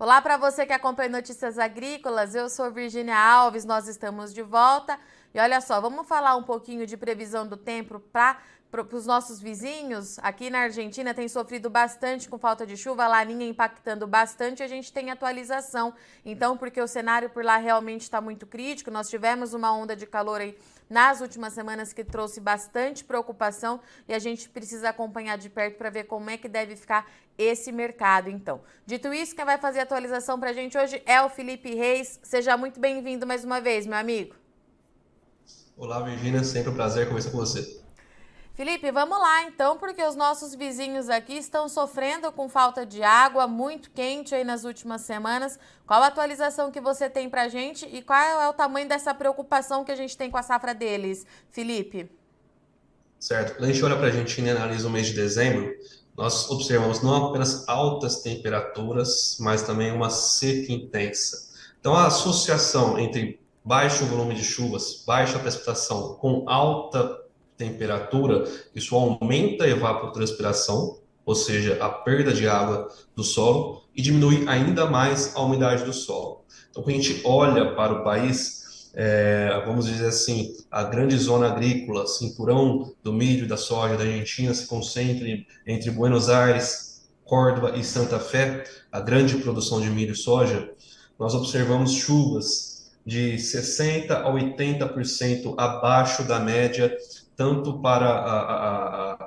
Olá para você que acompanha Notícias Agrícolas, eu sou Virgínia Alves, nós estamos de volta. E olha só, vamos falar um pouquinho de previsão do tempo para os nossos vizinhos. Aqui na Argentina tem sofrido bastante com falta de chuva, a Laninha impactando bastante, a gente tem atualização. Então, porque o cenário por lá realmente está muito crítico, nós tivemos uma onda de calor aí nas últimas semanas que trouxe bastante preocupação e a gente precisa acompanhar de perto para ver como é que deve ficar esse mercado, então. Dito isso, quem vai fazer a atualização para a gente hoje é o Felipe Reis. Seja muito bem-vindo mais uma vez, meu amigo. Olá, Virgínia, sempre um prazer conversar com você. Felipe, vamos lá então, porque os nossos vizinhos aqui estão sofrendo com falta de água, muito quente aí nas últimas semanas. Qual a atualização que você tem para a gente e qual é o tamanho dessa preocupação que a gente tem com a safra deles, Felipe? Certo? Quando a gente olha para a Argentina e analisa o mês de dezembro, nós observamos não apenas altas temperaturas, mas também uma seca intensa. Então, a associação entre baixo volume de chuvas, baixa precipitação com alta temperatura, isso aumenta a evapotranspiração, ou seja, a perda de água do solo, e diminui ainda mais a umidade do solo. Então, quando a gente olha para o país, vamos dizer assim, a grande zona agrícola, cinturão do milho e da soja da Argentina se concentra entre Buenos Aires, Córdoba e Santa Fé, a grande produção de milho e soja. Nós observamos chuvas de 60 a 80% abaixo da média, tanto para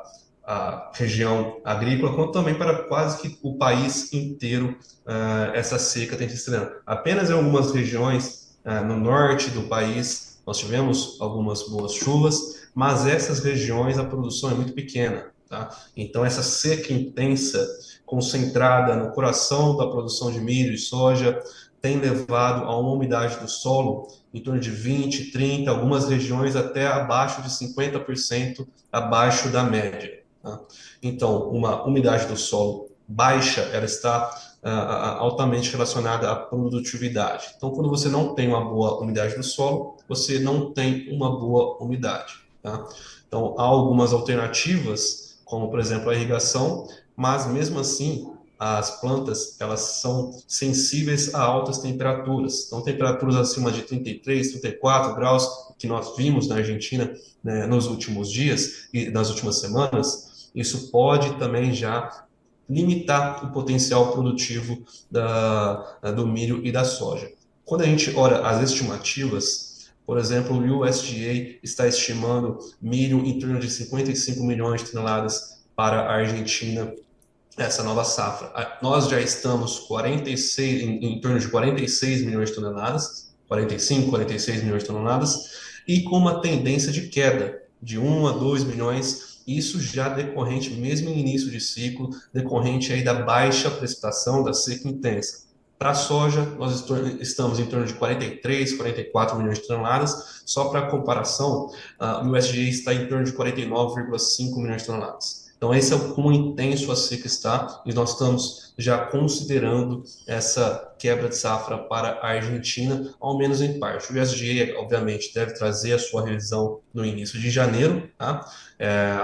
a região agrícola, quanto também para quase que o país inteiro. Essa seca tem se estreando. Apenas em algumas regiões no norte do país nós tivemos algumas boas chuvas, mas essas regiões a produção é muito pequena, tá? Então essa seca intensa, concentrada no coração da produção de milho e soja, tem levado a uma umidade do solo em torno de 20, 30, algumas regiões até abaixo de 50% abaixo da média. Tá? Então, uma umidade do solo baixa, ela está altamente relacionada à produtividade. Então, quando você não tem uma boa umidade do solo, você não tem uma boa umidade. Tá? Então, há algumas alternativas, como por exemplo a irrigação, mas mesmo assim as plantas elas são sensíveis a altas temperaturas. Então, temperaturas acima de 33, 34 graus, que nós vimos na Argentina, né, nos últimos dias e nas últimas semanas, isso pode também já limitar o potencial produtivo do milho e da soja. Quando a gente olha as estimativas, por exemplo, o USDA está estimando milho em torno de 55 milhões de toneladas para a Argentina essa nova safra. Nós já estamos 46, em torno de 46 milhões de toneladas, 45, 46 milhões de toneladas, e com uma tendência de queda de 1 a 2 milhões, isso já decorrente, mesmo em início de ciclo, decorrente aí da baixa precipitação, da seca intensa. Para a soja, nós estamos em torno de 43, 44 milhões de toneladas. Só para comparação, o USDA está em torno de 49,5 milhões de toneladas. Então, esse é o quão intenso a seca está, e nós estamos já considerando essa quebra de safra para a Argentina, ao menos em parte. O USDA, obviamente, deve trazer a sua revisão no início de janeiro, tá?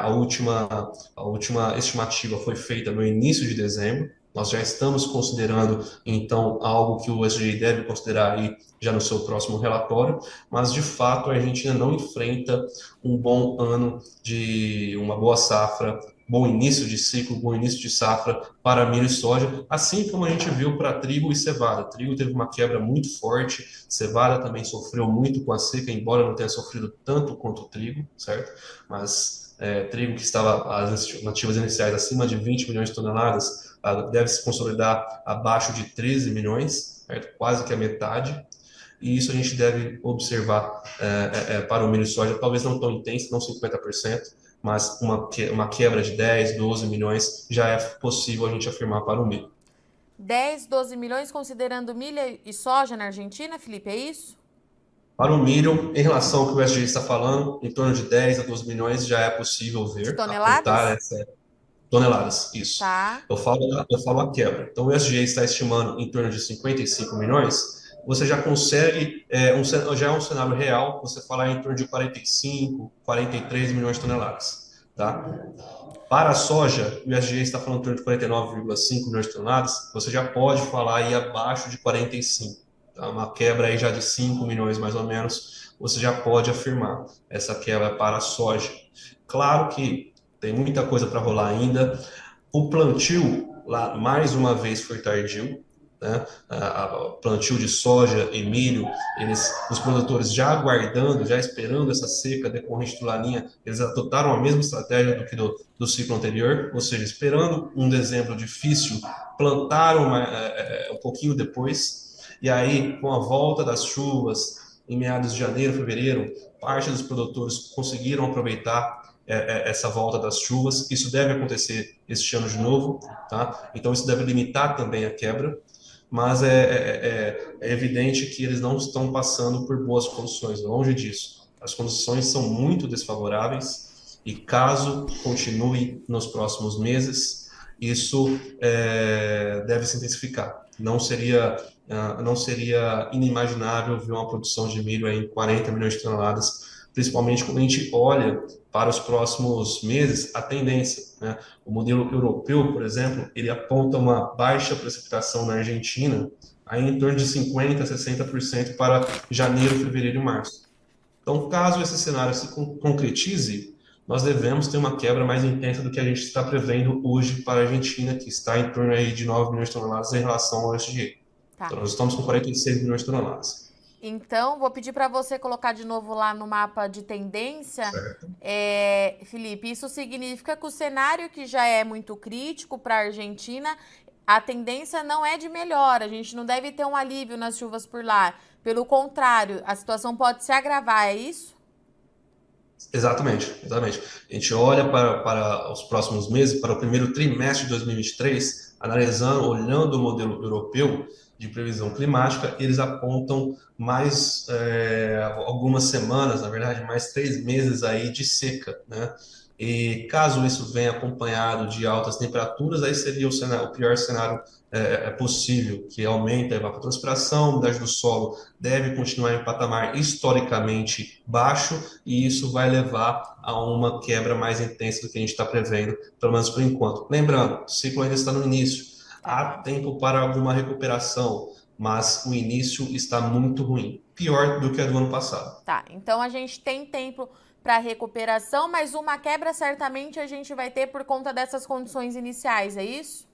A última estimativa foi feita no início de dezembro. Nós já estamos considerando, então, algo que o USDA deve considerar aí já no seu próximo relatório, mas, de fato, a Argentina não enfrenta um bom ano de uma boa safra, bom início de ciclo, bom início de safra para milho e soja, assim como a gente viu para trigo e cevada. Trigo teve uma quebra muito forte, cevada também sofreu muito com a seca, embora não tenha sofrido tanto quanto o trigo, certo? Mas trigo que estava as estimativas iniciais acima de 20 milhões de toneladas, deve se consolidar abaixo de 13 milhões, certo? Quase que a metade. E isso a gente deve observar para o milho e soja, talvez não tão intenso, não 50%, mas uma quebra de 10, 12 milhões já é possível a gente afirmar para o milho. 10, 12 milhões considerando milho e soja na Argentina, Felipe, é isso? Para o milho, em relação ao que o SG está falando, em torno de 10 a 12 milhões já é possível De ver, apontar toneladas? toneladas, isso. Tá. Eu falo a quebra. Então, o SG está estimando em torno de 55 milhões, você já consegue, já é um cenário real, você falar em torno de 45, 43 milhões de toneladas, tá? Para a soja, o USDA está falando em torno de 49,5 milhões de toneladas, você já pode falar aí abaixo de 45, tá? Uma quebra aí já de 5 milhões mais ou menos, você já pode afirmar essa quebra para a soja. Claro que tem muita coisa para rolar ainda. O plantio, lá, mais uma vez, foi tardio, né? Plantio de soja e milho, os produtores já aguardando, já esperando essa seca decorrente do Laninha, eles adotaram a mesma estratégia do que do ciclo anterior, ou seja, esperando um dezembro difícil, plantaram um pouquinho depois, e aí, com a volta das chuvas, em meados de janeiro, fevereiro, parte dos produtores conseguiram aproveitar essa volta das chuvas. Isso deve acontecer este ano de novo, tá? Então isso deve limitar também a quebra, mas é evidente que eles não estão passando por boas condições, longe disso. As condições são muito desfavoráveis e caso continue nos próximos meses, isso deve se intensificar. Não seria inimaginável ver uma produção de milho aí em 40 milhões de toneladas, principalmente quando a gente olha para os próximos meses a tendência, né? O modelo europeu, por exemplo, ele aponta uma baixa precipitação na Argentina, aí em torno de 50% a 60% para janeiro, fevereiro e março. Então, caso esse cenário se concretize, nós devemos ter uma quebra mais intensa do que a gente está prevendo hoje para a Argentina, que está em torno aí de 9 milhões de toneladas em relação ao USDA. Tá. Então, nós estamos com 46 milhões de toneladas. Então, vou pedir para você colocar de novo lá no mapa de tendência. Certo. Felipe, isso significa que o cenário que já é muito crítico para a Argentina, a tendência não é de melhora. A gente não deve ter um alívio nas chuvas por lá. Pelo contrário, a situação pode se agravar, é isso? Exatamente, exatamente. A gente olha para os próximos meses, para o primeiro trimestre de 2023, analisando, olhando o modelo europeu de previsão climática, eles apontam mais algumas semanas, na verdade, mais 3 meses aí de seca, né? E caso isso venha acompanhado de altas temperaturas, aí seria o pior cenário possível, que aumenta a evapotranspiração, a umidade do solo deve continuar em patamar historicamente baixo, e isso vai levar a uma quebra mais intensa do que a gente está prevendo, pelo menos por enquanto. Lembrando, o ciclo ainda está no início, há Tá. tempo para alguma recuperação, mas o início está muito ruim, pior do que a do ano passado. Tá, então a gente tem tempo para recuperação, mas uma quebra certamente a gente vai ter por conta dessas condições iniciais, é isso?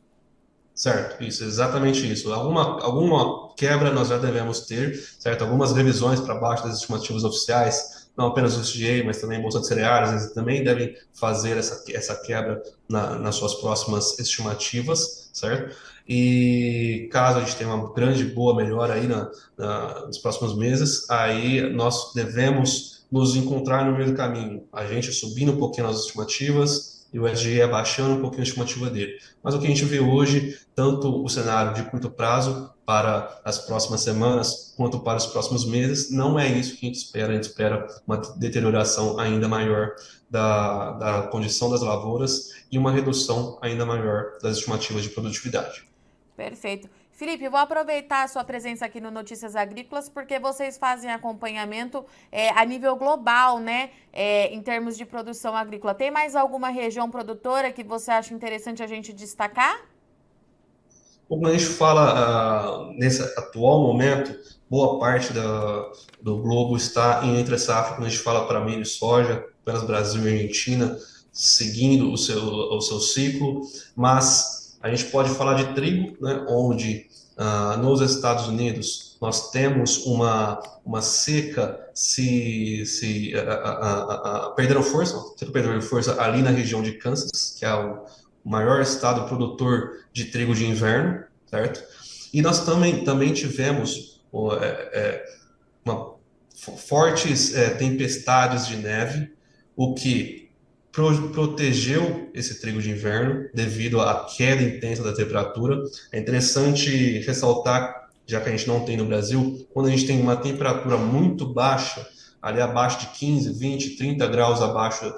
Certo, isso, exatamente isso. Alguma quebra nós já devemos ter, certo? Algumas revisões para baixo das estimativas oficiais, não apenas o SGA, mas também a Bolsa de Cereais, eles também devem fazer essa quebra nas suas próximas estimativas, certo? E caso a gente tenha uma grande, boa melhora aí nos próximos meses, aí nós devemos nos encontrar no meio do caminho. A gente subindo um pouquinho as estimativas e o SGA abaixando um pouquinho a estimativa dele. Mas o que a gente vê hoje, tanto o cenário de curto prazo para as próximas semanas, quanto para os próximos meses, não é isso que a gente espera uma deterioração ainda maior da condição das lavouras e uma redução ainda maior das estimativas de produtividade. Perfeito. Felipe, vou aproveitar a sua presença aqui no Notícias Agrícolas, porque vocês fazem acompanhamento a nível global, né? Em termos de produção agrícola. Tem mais alguma região produtora que você acha interessante a gente destacar? Quando a gente fala nesse atual momento, boa parte do globo está em entre safra, quando a gente fala para milho e soja, apenas Brasil e Argentina, seguindo o seu ciclo, mas a gente pode falar de trigo, né, onde nos Estados Unidos nós temos uma seca perderam força, perderam força ali na região de Kansas, que é o maior estado produtor de trigo de inverno, certo? E nós também tivemos fortes tempestades de neve, o que protegeu esse trigo de inverno devido à queda intensa da temperatura. É interessante ressaltar, já que a gente não tem no Brasil, quando a gente tem uma temperatura muito baixa, ali abaixo de 15, 20, 30 graus abaixo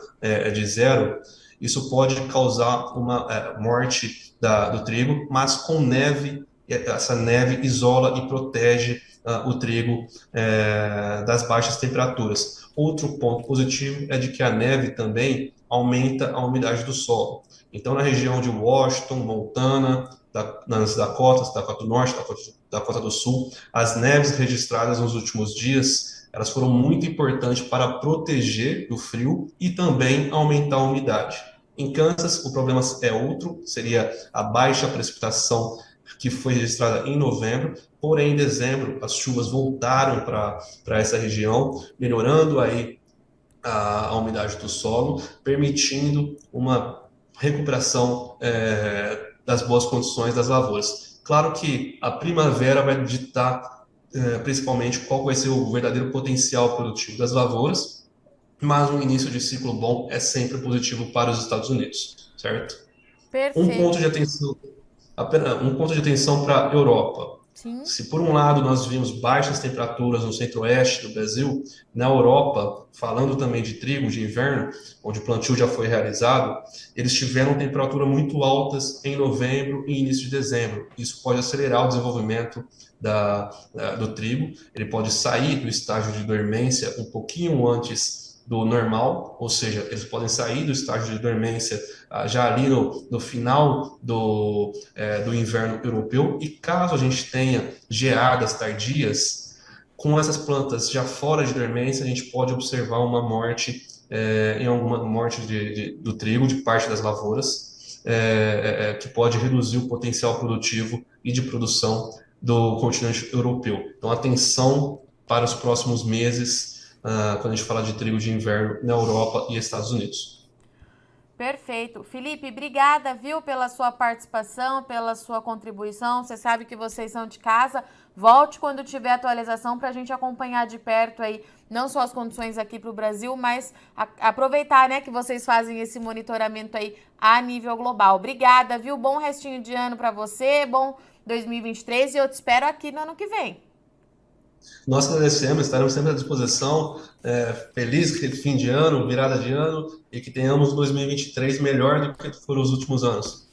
de zero, isso pode causar uma morte do trigo, mas com neve, essa neve isola e protege o trigo das baixas temperaturas. Outro ponto positivo é de que a neve também aumenta a umidade do solo. Então, na região de Washington, Montana, nas Dakotas, Dakota do Norte, Dakota do Sul, as neves registradas nos últimos dias, elas foram muito importantes para proteger do frio e também aumentar a umidade. Em Kansas, o problema é outro, seria a baixa precipitação que foi registrada em novembro, porém em dezembro as chuvas voltaram para essa região, melhorando aí a umidade do solo, permitindo uma recuperação das boas condições das lavouras. Claro que a primavera vai ditar principalmente qual vai ser o verdadeiro potencial produtivo das lavouras, mas um início de ciclo bom é sempre positivo para os Estados Unidos, certo? Um ponto Perfeito. de atenção, apenas um ponto de atenção para a Europa. Sim. Se por um lado nós vimos baixas temperaturas no centro-oeste do Brasil, na Europa, falando também de trigo de inverno, onde o plantio já foi realizado, eles tiveram temperaturas muito altas em novembro e início de dezembro. Isso pode acelerar o desenvolvimento do trigo, ele pode sair do estágio de dormência um pouquinho antes do normal, ou seja, eles podem sair do estágio de dormência já ali no final do inverno europeu, e caso a gente tenha geadas tardias, com essas plantas já fora de dormência, a gente pode observar uma morte, em alguma morte do trigo, de parte das lavouras, que pode reduzir o potencial produtivo e de produção do continente europeu. Então, atenção para os próximos meses, quando a gente fala de trigo de inverno na Europa e Estados Unidos. Perfeito. Felipe, obrigada, viu, pela sua participação, pela sua contribuição. Você sabe que vocês são de casa. Volte quando tiver atualização para a gente acompanhar de perto aí, não só as condições aqui para o Brasil, mas aproveitar, né, que vocês fazem esse monitoramento aí a nível global. Obrigada, viu? Bom restinho de ano para você, bom 2023 e eu te espero aqui no ano que vem. Nós agradecemos, estaremos sempre à disposição. Feliz fim de ano, virada de ano, e que tenhamos 2023 melhor do que foram os últimos anos.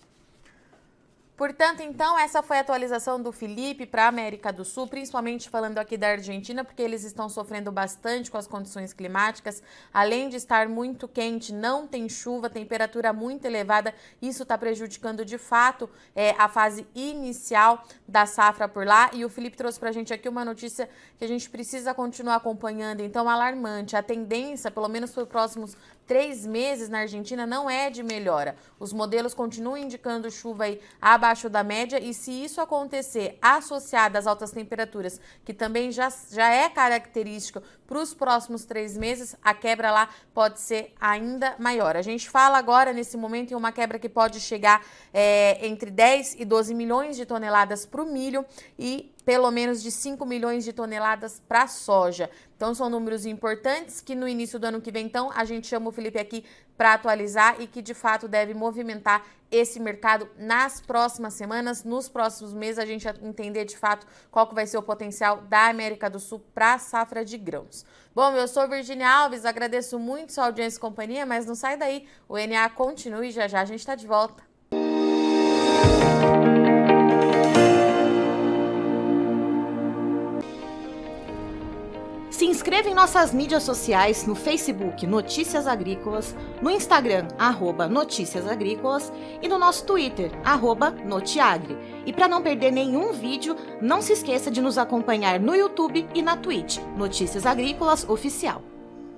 Portanto, então, essa foi a atualização do Felipe para a América do Sul, principalmente falando aqui da Argentina, porque eles estão sofrendo bastante com as condições climáticas. Além de estar muito quente, não tem chuva, temperatura muito elevada, isso está prejudicando de fato a fase inicial da safra por lá. E o Felipe trouxe para a gente aqui uma notícia que a gente precisa continuar acompanhando, então alarmante. A tendência, pelo menos para os próximos 3 meses na Argentina, não é de melhora. Os modelos continuam indicando chuva aí abaixo da média, e se isso acontecer associado às altas temperaturas, que também já é característica para os próximos 3 meses, a quebra lá pode ser ainda maior. A gente fala agora, nesse momento, em uma quebra que pode chegar entre 10 e 12 milhões de toneladas para o milho e pelo menos de 5 milhões de toneladas para a soja. Então, são números importantes que no início do ano que vem, então, a gente chama o Felipe aqui para atualizar e que, de fato, deve movimentar esse mercado nas próximas semanas, nos próximos meses, a gente entender, de fato, qual que vai ser o potencial da América do Sul para a safra de grãos. Bom, eu sou Virginia Alves, agradeço muito sua audiência e companhia, mas não sai daí, o NA continua e já já a gente está de volta. Se inscreva em nossas mídias sociais, no Facebook Notícias Agrícolas, no Instagram @Notícias Agrícolas e no nosso Twitter @Notiagre. E para não perder nenhum vídeo, não se esqueça de nos acompanhar no YouTube e na Twitch, Notícias Agrícolas Oficial.